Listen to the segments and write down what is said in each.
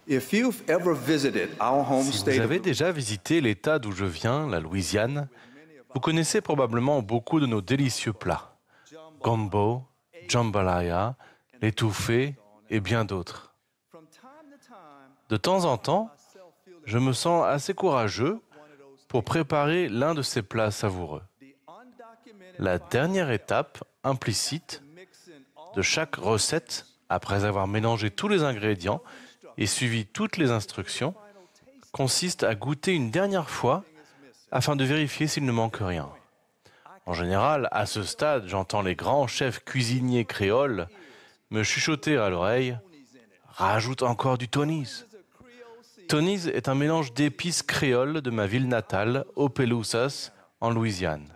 If you've ever visited our home Si vous state avez of déjà visité l'État d'où je viens, la Louisiane, vous connaissez probablement beaucoup de nos délicieux plats. Gumbo, jambalaya, l'étouffée et bien d'autres. De temps en temps, je me sens assez courageux pour préparer l'un de ces plats savoureux. La dernière étape implicite de chaque recette, après avoir mélangé tous les ingrédients et suivi toutes les instructions, consiste à goûter une dernière fois afin de vérifier s'il ne manque rien. En général, à ce stade, j'entends les grands chefs cuisiniers créoles me chuchoter à l'oreille « Rajoute encore du Tony's ». Tony's est un mélange d'épices créoles de ma ville natale, Opelousas, en Louisiane.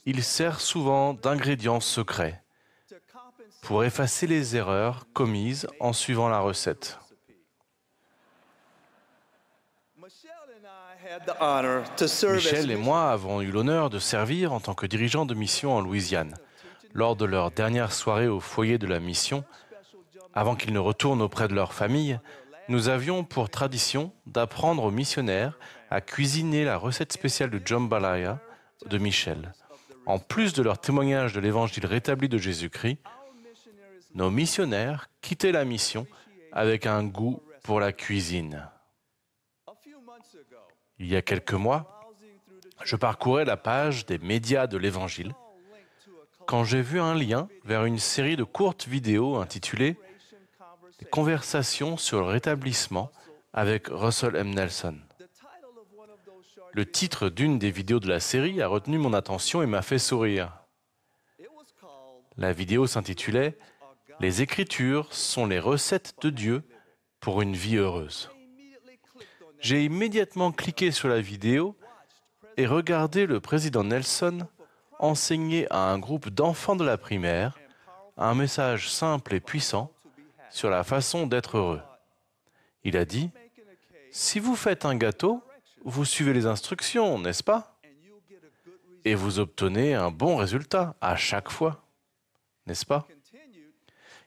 Il sert souvent d'ingrédient secret pour effacer les erreurs commises en suivant la recette. Michel et moi avons eu l'honneur de servir en tant que dirigeants de mission en Louisiane. Lors de leur dernière soirée au foyer de la mission, avant qu'ils ne retournent auprès de leur famille, nous avions pour tradition d'apprendre aux missionnaires à cuisiner la recette spéciale de jambalaya de Michel. En plus de leur témoignage de l'évangile rétabli de Jésus-Christ, nos missionnaires quittaient la mission avec un goût pour la cuisine. Il y a quelques mois, je parcourais la page des médias de l'Évangile quand j'ai vu un lien vers une série de courtes vidéos intitulées « Les conversations sur le rétablissement avec Russell M. Nelson ». Le titre d'une des vidéos de la série a retenu mon attention et m'a fait sourire. La vidéo s'intitulait « Les Écritures sont les recettes de Dieu pour une vie heureuse ». J'ai immédiatement cliqué sur la vidéo et regardé le président Nelson enseigner à un groupe d'enfants de la primaire un message simple et puissant sur la façon d'être heureux. Il a dit « Si vous faites un gâteau, vous suivez les instructions, n'est-ce pas? Et vous obtenez un bon résultat à chaque fois, n'est-ce pas ?»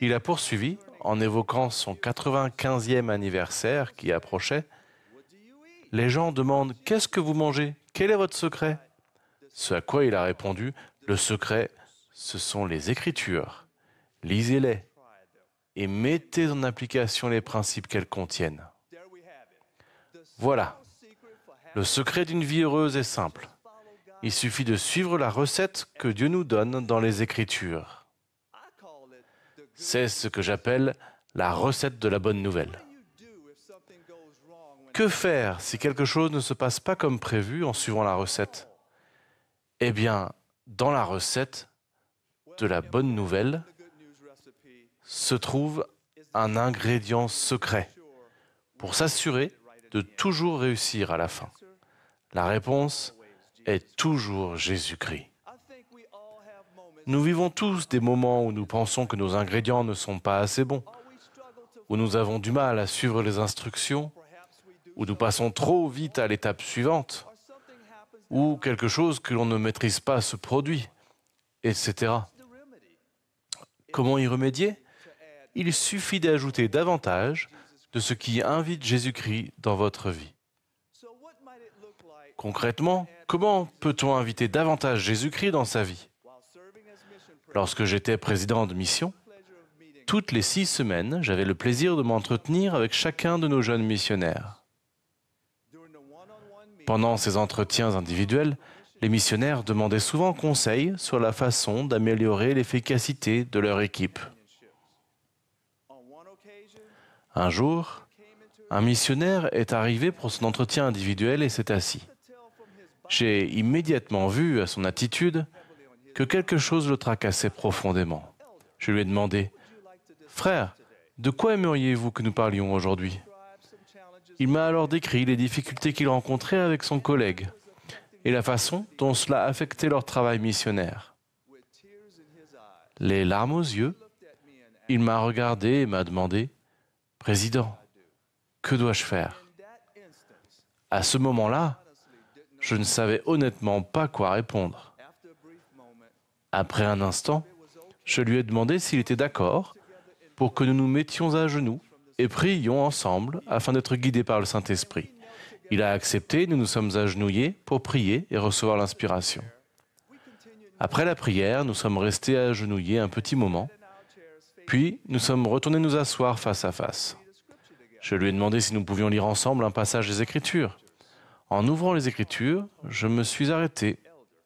Il a poursuivi en évoquant son 95e anniversaire qui approchait. Les gens demandent « Qu'est-ce que vous mangez? Quel est votre secret ?» Ce à quoi il a répondu « Le secret, ce sont les Écritures. Lisez-les et mettez en application les principes qu'elles contiennent. » Voilà. Le secret d'une vie heureuse est simple. Il suffit de suivre la recette que Dieu nous donne dans les Écritures. C'est ce que j'appelle la recette de la bonne nouvelle. Que faire si quelque chose ne se passe pas comme prévu en suivant la recette? Eh bien, dans la recette de la bonne nouvelle se trouve un ingrédient secret pour s'assurer de toujours réussir à la fin. La réponse est toujours Jésus-Christ. Nous vivons tous des moments où nous pensons que nos ingrédients ne sont pas assez bons, où nous avons du mal à suivre les instructions, où nous passons trop vite à l'étape suivante, ou quelque chose que l'on ne maîtrise pas se produit, etc. Comment y remédier? Il suffit d'ajouter davantage de ce qui invite Jésus-Christ dans votre vie. Concrètement, comment peut-on inviter davantage Jésus-Christ dans sa vie? Lorsque j'étais président de mission, toutes les 6 semaines, j'avais le plaisir de m'entretenir avec chacun de nos jeunes missionnaires. Pendant ces entretiens individuels, les missionnaires demandaient souvent conseil sur la façon d'améliorer l'efficacité de leur équipe. Un jour, un missionnaire est arrivé pour son entretien individuel et s'est assis. J'ai immédiatement vu à son attitude que quelque chose le tracassait profondément. Je lui ai demandé « Frère, de quoi aimeriez-vous que nous parlions aujourd'hui ?» Il m'a alors décrit les difficultés qu'il rencontrait avec son collègue et la façon dont cela affectait leur travail missionnaire. Les larmes aux yeux, il m'a regardé et m'a demandé « Président, que dois-je faire ?» À ce moment-là, je ne savais honnêtement pas quoi répondre. Après un instant, je lui ai demandé s'il était d'accord pour que nous nous mettions à genoux et prions ensemble afin d'être guidés par le Saint-Esprit. Il a accepté, nous nous sommes agenouillés pour prier et recevoir l'inspiration. Après la prière, nous sommes restés agenouillés un petit moment, puis nous sommes retournés nous asseoir face à face. Je lui ai demandé si nous pouvions lire ensemble un passage des Écritures. En ouvrant les Écritures, je me suis arrêté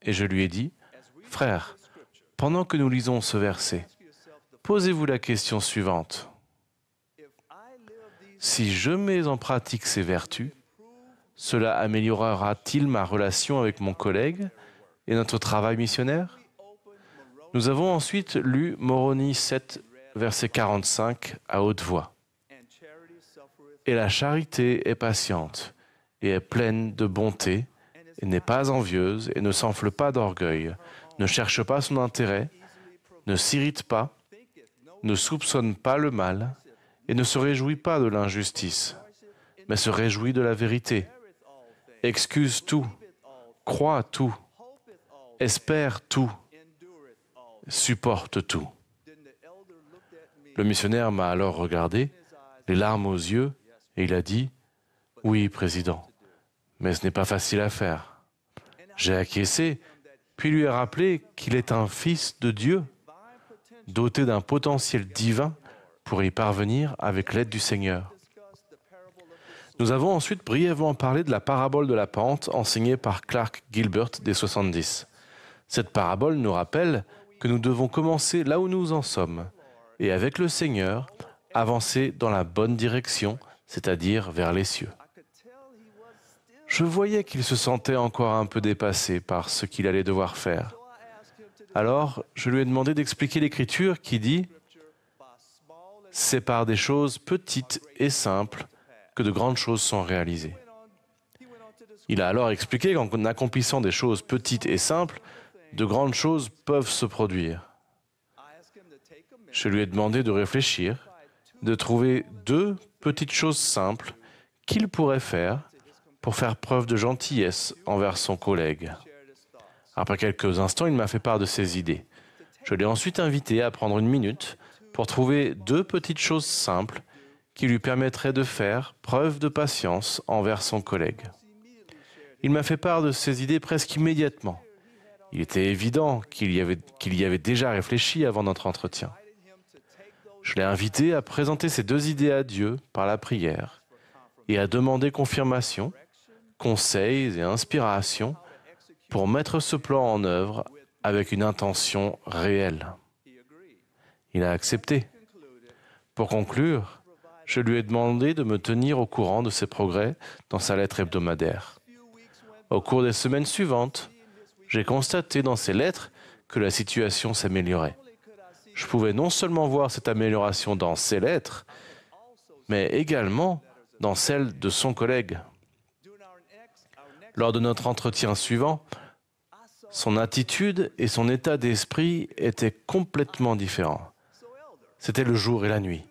et je lui ai dit « Frère, pendant que nous lisons ce verset, posez-vous la question suivante. Si je mets en pratique ces vertus, cela améliorera-t-il ma relation avec mon collègue et notre travail missionnaire ?» Nous avons ensuite lu Moroni 7, verset 45 à haute voix. « Et la charité est patiente et est pleine de bonté et n'est pas envieuse et ne s'enfle pas d'orgueil, ne cherche pas son intérêt, ne s'irrite pas, ne soupçonne pas le mal et ne se réjouit pas de l'injustice, mais se réjouit de la vérité. Excuse tout, croit tout, espère tout, supporte tout. » Le missionnaire m'a alors regardé, les larmes aux yeux, et il a dit « Oui, Président, mais ce n'est pas facile à faire. » J'ai acquiescé, puis lui ai rappelé qu'il est un fils de Dieu, doté d'un potentiel divin pour y parvenir avec l'aide du Seigneur. Nous avons ensuite brièvement parlé de la parabole de la pente enseignée par Clark Gilbert des 70. Cette parabole nous rappelle que nous devons commencer là où nous en sommes et avec le Seigneur avancer dans la bonne direction, c'est-à-dire vers les cieux. Je voyais qu'il se sentait encore un peu dépassé par ce qu'il allait devoir faire. Alors, je lui ai demandé d'expliquer l'Écriture qui dit « C'est par des choses petites et simples que de grandes choses sont réalisées. » Il a alors expliqué qu'en accomplissant des choses petites et simples, de grandes choses peuvent se produire. Je lui ai demandé de réfléchir, de trouver 2 petites choses simples qu'il pourrait faire pour faire preuve de gentillesse envers son collègue. Après quelques instants, il m'a fait part de ses idées. Je l'ai ensuite invité à prendre 1 minute pour trouver 2 petites choses simples qui lui permettraient de faire preuve de patience envers son collègue. Il m'a fait part de ses idées presque immédiatement. Il était évident qu'il y avait déjà réfléchi avant notre entretien. Je l'ai invité à présenter ces 2 idées à Dieu par la prière et à demander confirmation, conseils et inspiration pour mettre ce plan en œuvre avec une intention réelle. Il a accepté. Pour conclure, je lui ai demandé de me tenir au courant de ses progrès dans sa lettre hebdomadaire. Au cours des semaines suivantes, j'ai constaté dans ses lettres que la situation s'améliorait. Je pouvais non seulement voir cette amélioration dans ses lettres, mais également dans celle de son collègue. Lors de notre entretien suivant, son attitude et son état d'esprit étaient complètement différents. C'était le jour et la nuit.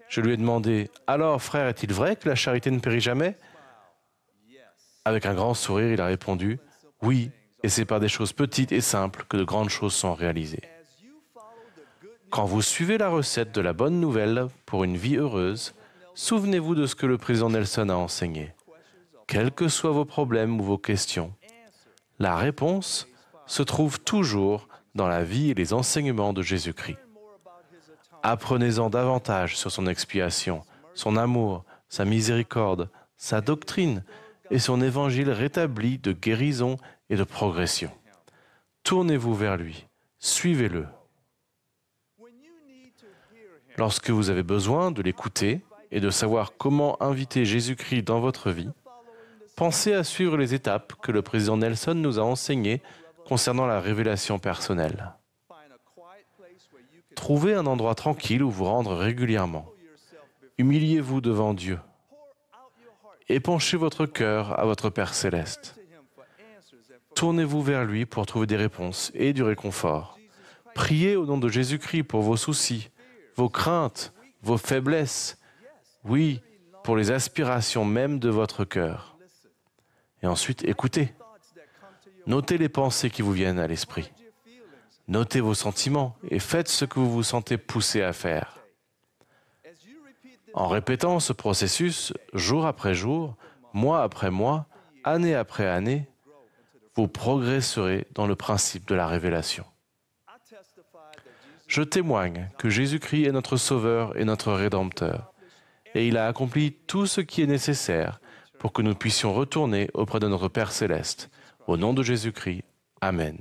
Je lui ai demandé « Alors, frère, est-il vrai que la charité ne périt jamais ?» Avec un grand sourire, il a répondu « Oui, et c'est par des choses petites et simples que de grandes choses sont réalisées. » Quand vous suivez la recette de la bonne nouvelle pour une vie heureuse, souvenez-vous de ce que le président Nelson a enseigné. Quels que soient vos problèmes ou vos questions, la réponse se trouve toujours dans la vie et les enseignements de Jésus-Christ. Apprenez-en davantage sur son expiation, son amour, sa miséricorde, sa doctrine et son évangile rétabli de guérison et de progression. Tournez-vous vers lui, suivez-le. Lorsque vous avez besoin de l'écouter et de savoir comment inviter Jésus-Christ dans votre vie, pensez à suivre les étapes que le président Nelson nous a enseignées concernant la révélation personnelle. Trouvez un endroit tranquille où vous rendre régulièrement. Humiliez-vous devant Dieu. Épanchez votre cœur à votre Père céleste. Tournez-vous vers lui pour trouver des réponses et du réconfort. Priez au nom de Jésus-Christ pour vos soucis, vos craintes, vos faiblesses, oui, pour les aspirations même de votre cœur. Et ensuite, écoutez. Notez les pensées qui vous viennent à l'esprit. Notez vos sentiments et faites ce que vous vous sentez poussé à faire. En répétant ce processus jour après jour, mois après mois, année après année, vous progresserez dans le principe de la révélation. Je témoigne que Jésus-Christ est notre Sauveur et notre Rédempteur, et il a accompli tout ce qui est nécessaire pour que nous puissions retourner auprès de notre Père céleste. Au nom de Jésus-Christ, Amen.